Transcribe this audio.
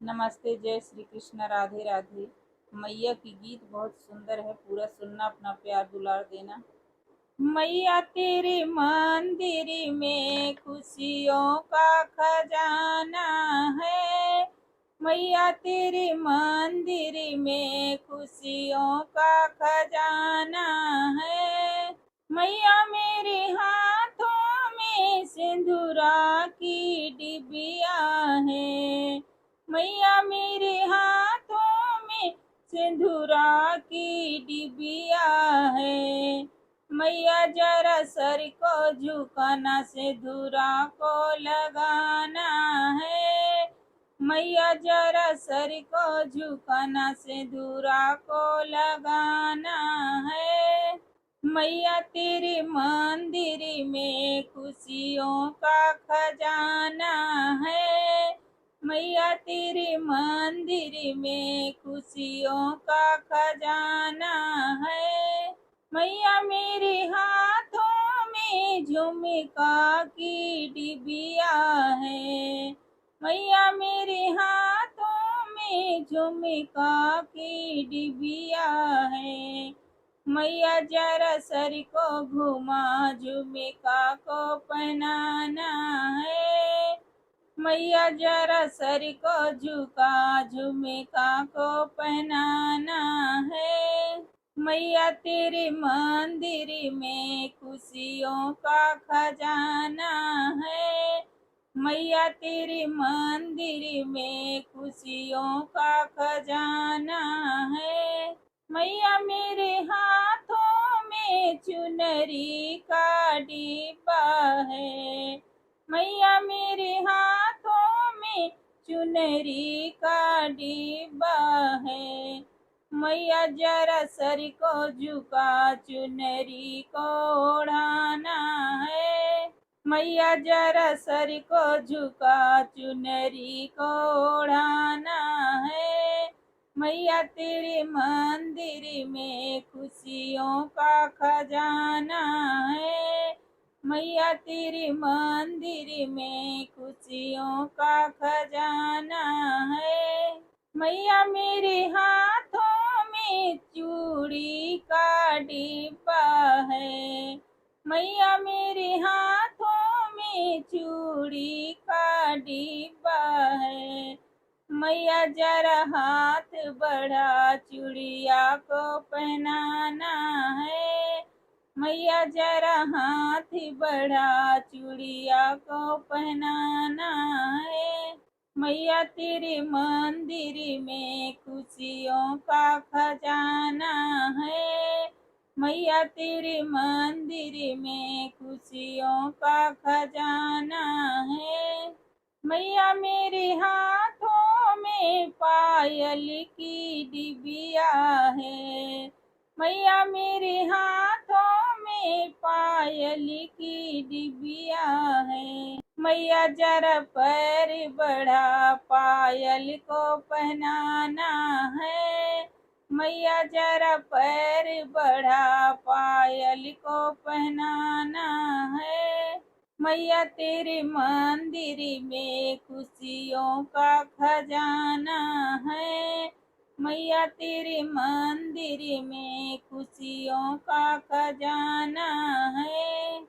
नमस्ते, जय श्री कृष्ण, राधे राधे। मैया की गीत बहुत सुंदर है, पूरा सुनना, अपना प्यार दुलार देना। मैया तेरे मंदिर में खुशियों का खजाना है। मैया तेरे मंदिर में खुशियों का खजाना है। मैया मेरे हाथों में सिंदूरा की डिबिया है। मैया मेरे हाथों में सिंदूरा की डिबिया है। मैया जरा सर को झुकाना, सिंदूरा को लगाना है। मैया जरा सर को झुकाना, सिंदूरा को लगाना है। मैया तेरे मंदिर में खुशियों का खजाना है। मैया तेरे मंदिर में खुशियों का खजाना है। मैया मेरे हाथों में झुमका की डिबिया है। मैया मेरे हाथों में झुमका की डिबिया है। मैया जरा सर को घुमा, झुमका को पहनाना है। मैया जरा सर को झुका, झुमका को पहनाना है। मैया तेरे मंदिर में खुशियों का खजाना है। मैया तेरे मंदिर में खुशियों का खजाना है। मैया मेरे हाथों में चुनरी का डिब्बा है। मैया मेरे हाथों में चुनरी का डिब्बा है। मैया जरा सर को झुका, चुनरी को ओढ़ाना है। मैया जरा सर को झुका, चुनरी को ओढ़ाना है। मैया तेरे मंदिर में खुशियों का खजाना है। मैया तेरे मंदिर में खुशियों का खजाना है। मैया मेरे हाथों में चूड़ी का डिब्बा है। मैया मेरे हाथों में चूड़ी का डिब्बा है। मैया जरा हाथ बढ़ा, चूड़िया को पहनाना है। मैया जरा हाथ बढ़ा, चूड़िया को पहनाना है। मैया तेरे मंदिर में खुशियों का खजाना है। मैया तेरे मंदिर में खुशियों का खजाना है। मैया मेरे हाथों में पायल की डिबिया है। मैया मेरे हाथों में पायल की डिबिया है। मैया जरा पैर बढ़ा, पायल को पहनाना है। मैया जरा पैर बढ़ा, पायल को पहनाना है। मैया तेरे मंदिर में खुशियों का खजाना है। मैया तेरे मंदिर में खुशियों का खजाना है।